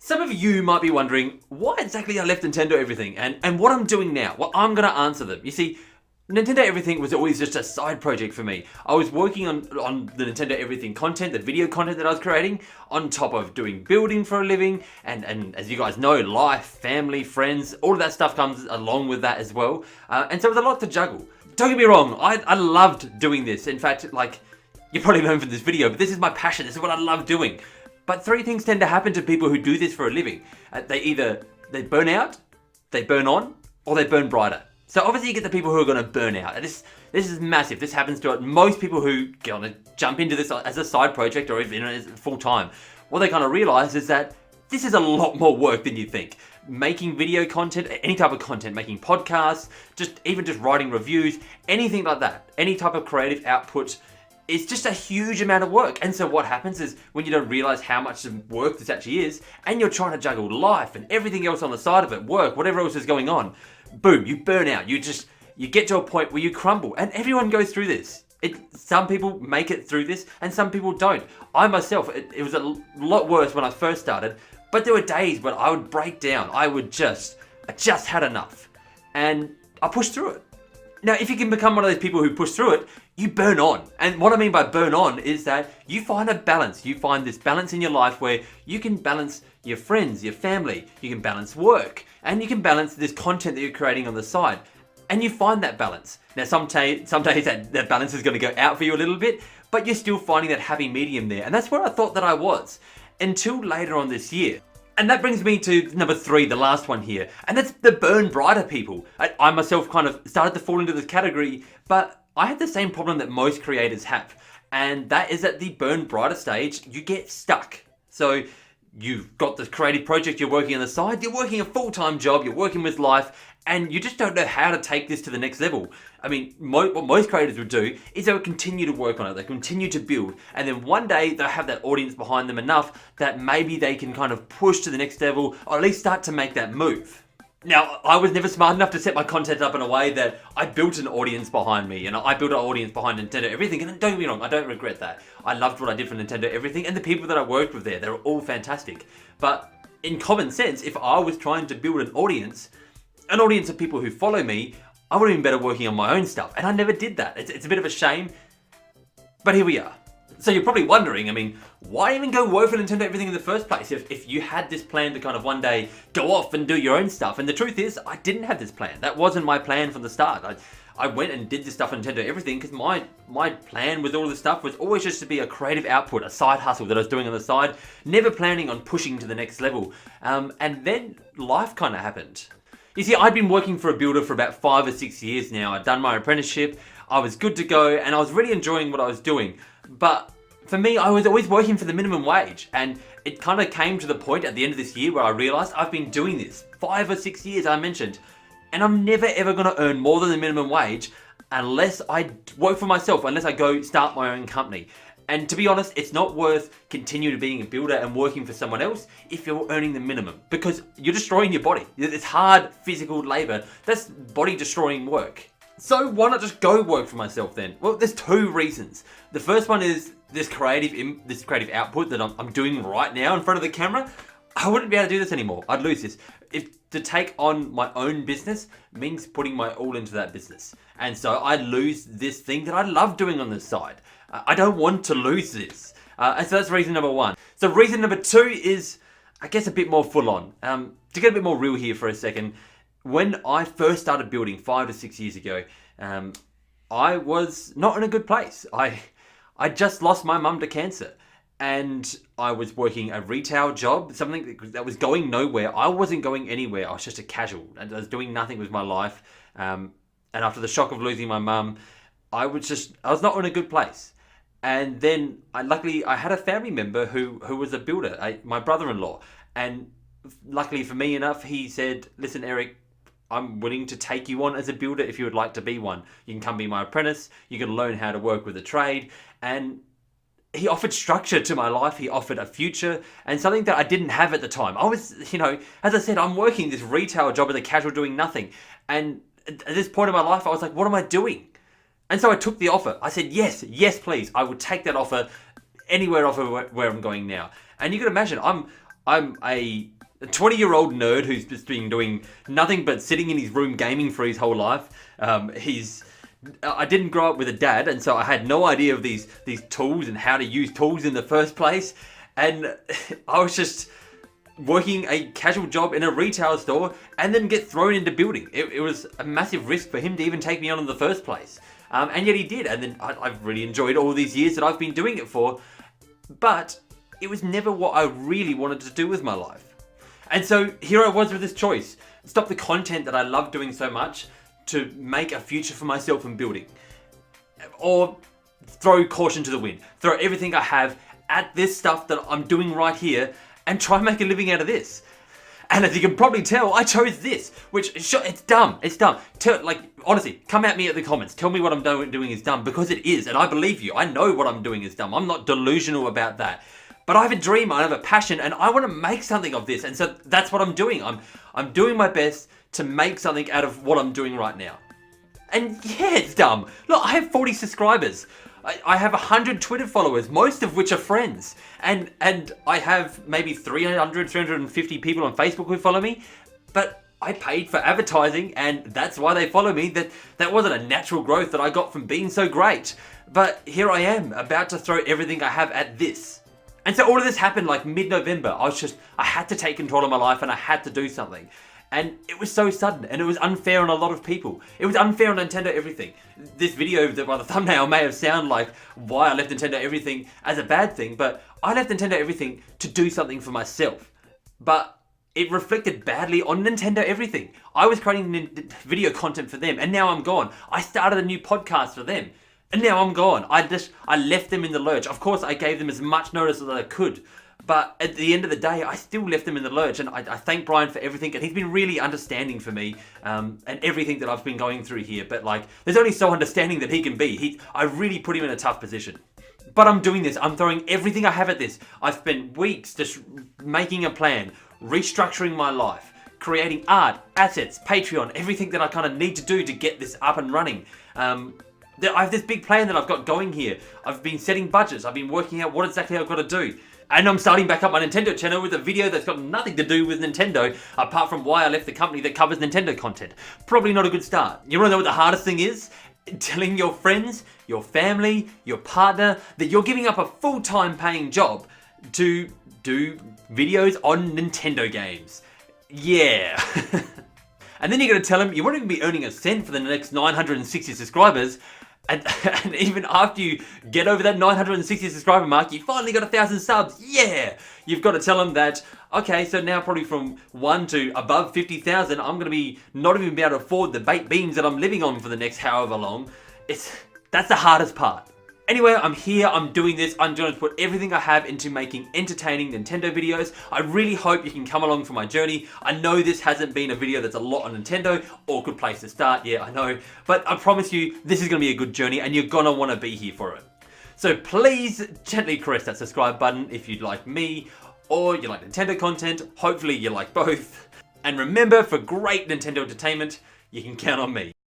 Some of you might be wondering why exactly I left Nintendo Everything and what I'm doing now. Well, I'm going to answer them. You see, Nintendo Everything was always just a side project for me. I was working on the Nintendo Everything content, the video content that I was creating, on top of doing building for a living, and as you guys know, life, family, friends, all of that stuff comes along with that as well. And so it was a lot to juggle. Don't get me wrong, I loved doing this. In fact, like, you probably learned from this video, but this is my passion, this is what I love doing. But three things tend to happen to people who do this for a living. They burn out, they burn on, or they burn brighter. So obviously you get the people who are going to burn out. And this is massive. This happens to most people who want to jump into this as a side project or even as full time. What they kind of realize is that this is a lot more work than you think. Making video content, any type of content, making podcasts, even just writing reviews, anything like that, any type of creative output, it's just a huge amount of work. And so what happens is when you don't realize how much work this actually is, and you're trying to juggle life and everything else on the side of it, work, whatever else is going on, boom, you burn out. You get to a point where you crumble. And everyone goes through this. Some people make it through this and some people don't. I myself, it was a lot worse when I first started, but there were days when I would break down. I just had enough. And I pushed through it. Now, if you can become one of those people who push through it, you burn on. And what I mean by burn on is that you find a balance. You find this balance in your life where you can balance your friends, your family, you can balance work, and you can balance this content that you're creating on the side. And you find that balance. Now, some days that balance is going to go out for you a little bit, but you're still finding that happy medium there. And that's where I thought that I was until later on this year. And that brings me to number 3, the last one here. And that's the burn brighter people. I myself kind of started to fall into this category, but I had the same problem that most creators have. And that is at the burn brighter stage, you get stuck. So you've got this creative project you're working on the side, you're working a full-time job, you're working with life, and you just don't know how to take this to the next level. I mean, what most creators would do is they would continue to work on it, they continue to build, and then one day they'll have that audience behind them enough that maybe they can kind of push to the next level, or at least start to make that move. Now, I was never smart enough to set my content up in a way that I built an audience behind me, and I built an audience behind Nintendo Everything, and don't get me wrong, I don't regret that. I loved what I did for Nintendo Everything, and the people that I worked with there, they were all fantastic. But in common sense, if I was trying to build an audience of people who follow me, I would have been better working on my own stuff, and I never did that. It's a bit of a shame, but here we are. So you're probably wondering, I mean, why even go work for Nintendo Everything in the first place if you had this plan to kind of one day go off and do your own stuff? And the truth is, I didn't have this plan. That wasn't my plan from the start. I went and did this stuff on Nintendo Everything because my plan with all of this stuff was always just to be a creative output, a side hustle that I was doing on the side, never planning on pushing to the next level. And then life kind of happened. You see, I'd been working for a builder for about 5 or 6 years now. I'd done my apprenticeship, I was good to go, and I was really enjoying what I was doing. But for me, I was always working for the minimum wage, and it kind of came to the point at the end of this year where I realized I've been doing this 5 or 6 years, I mentioned, and I'm never ever going to earn more than the minimum wage unless I work for myself, unless I go start my own company. And to be honest, it's not worth continuing being a builder and working for someone else if you're earning the minimum, because you're destroying your body. It's hard physical labor. That's body destroying work. So why not just go work for myself then? Well, there's 2 reasons. The first one is this creative output that I'm doing right now in front of the camera. I wouldn't be able to do this anymore. I'd lose this. To take on my own business means putting my all into that business. And so I'd lose this thing that I love doing on the side. I don't want to lose this. And so that's reason number 1. So reason number 2 is, I guess, a bit more full on. To get a bit more real here for a second, when I first started building 5 to 6 years ago, I was not in a good place. I just lost my mum to cancer, and I was working a retail job, something that was going nowhere. I wasn't going anywhere. I was just a casual. I was doing nothing with my life. And after the shock of losing my mum, I was not in a good place. And then luckily I had a family member who was a builder, my brother-in-law. And luckily for me enough, he said, listen, Eric, I'm willing to take you on as a builder if you would like to be one. You can come be my apprentice. You can learn how to work with a trade. And he offered structure to my life. He offered a future and something that I didn't have at the time. I was, as I said, I'm working this retail job as a casual doing nothing. And at this point in my life, I was like, what am I doing? And so I took the offer. I said, yes, please. I would take that offer anywhere off of where I'm going now. And you can imagine, I'm a A 20-year-old nerd who's just been doing nothing but sitting in his room gaming for his whole life. I didn't grow up with a dad, and so I had no idea of these tools and how to use tools in the first place. And I was just working a casual job in a retail store and then get thrown into building. It was a massive risk for him to even take me on in the first place. And yet he did. And then I've really enjoyed all these years that I've been doing it for. But it was never what I really wanted to do with my life. And so here I was with this choice. Stop the content that I love doing so much to make a future for myself in building. Or throw caution to the wind. Throw everything I have at this stuff that I'm doing right here and try and make a living out of this. And as you can probably tell, I chose this, which it's dumb. It's dumb. Honestly, come at me at the comments. Tell me what I'm doing is dumb, because it is, and I believe you. I know what I'm doing is dumb. I'm not delusional about that. But I have a dream, I have a passion, and I want to make something of this. And so that's what I'm doing. I'm doing my best to make something out of what I'm doing right now. And yeah, it's dumb. Look, I have 40 subscribers. I have 100 Twitter followers, most of which are friends. And I have maybe 350 people on Facebook who follow me. But I paid for advertising, and that's why they follow me. That wasn't a natural growth that I got from being so great. But here I am, about to throw everything I have at this. And so all of this happened like mid-November. I had to take control of my life and I had to do something. And it was so sudden, and it was unfair on a lot of people. It was unfair on Nintendo Everything. This video, by the thumbnail, may have sounded like why I left Nintendo Everything as a bad thing, but I left Nintendo Everything to do something for myself. But it reflected badly on Nintendo Everything. I was creating video content for them, and now I'm gone. I started a new podcast for them, and now I'm gone. I left them in the lurch. Of course, I gave them as much notice as I could. But at the end of the day, I still left them in the lurch, and I thank Brian for everything, and he's been really understanding for me and everything that I've been going through here. But there's only so understanding that he can be. I really put him in a tough position. But I'm doing this. I'm throwing everything I have at this. I've spent weeks just making a plan, restructuring my life, creating art, assets, Patreon, everything that I kind of need to do to get this up and running. I have this big plan that I've got going here. I've been setting budgets. I've been working out what exactly I've got to do. And I'm starting back up my Nintendo channel with a video that's got nothing to do with Nintendo, apart from why I left the company that covers Nintendo content. Probably not a good start. You want to know what the hardest thing is? Telling your friends, your family, your partner that you're giving up a full-time paying job to do videos on Nintendo games. Yeah. And then you're going to tell them you won't even be earning a cent for the next 960 subscribers. And even after you get over that 960 subscriber mark, you finally got 1,000 subs. Yeah! You've got to tell them that, okay, so now probably from 1 to above 50,000, I'm going to be not even be able to afford the baked beans that I'm living on for the next however long. That's the hardest part. Anyway, I'm here, I'm doing this, I'm going to put everything I have into making entertaining Nintendo videos. I really hope you can come along for my journey. I know this hasn't been a video that's a lot on Nintendo, awkward place to start, yeah, I know. But I promise you, this is going to be a good journey and you're going to want to be here for it. So please gently caress that subscribe button if you'd like me, or you like Nintendo content, hopefully you like both. And remember, for great Nintendo entertainment, you can count on me.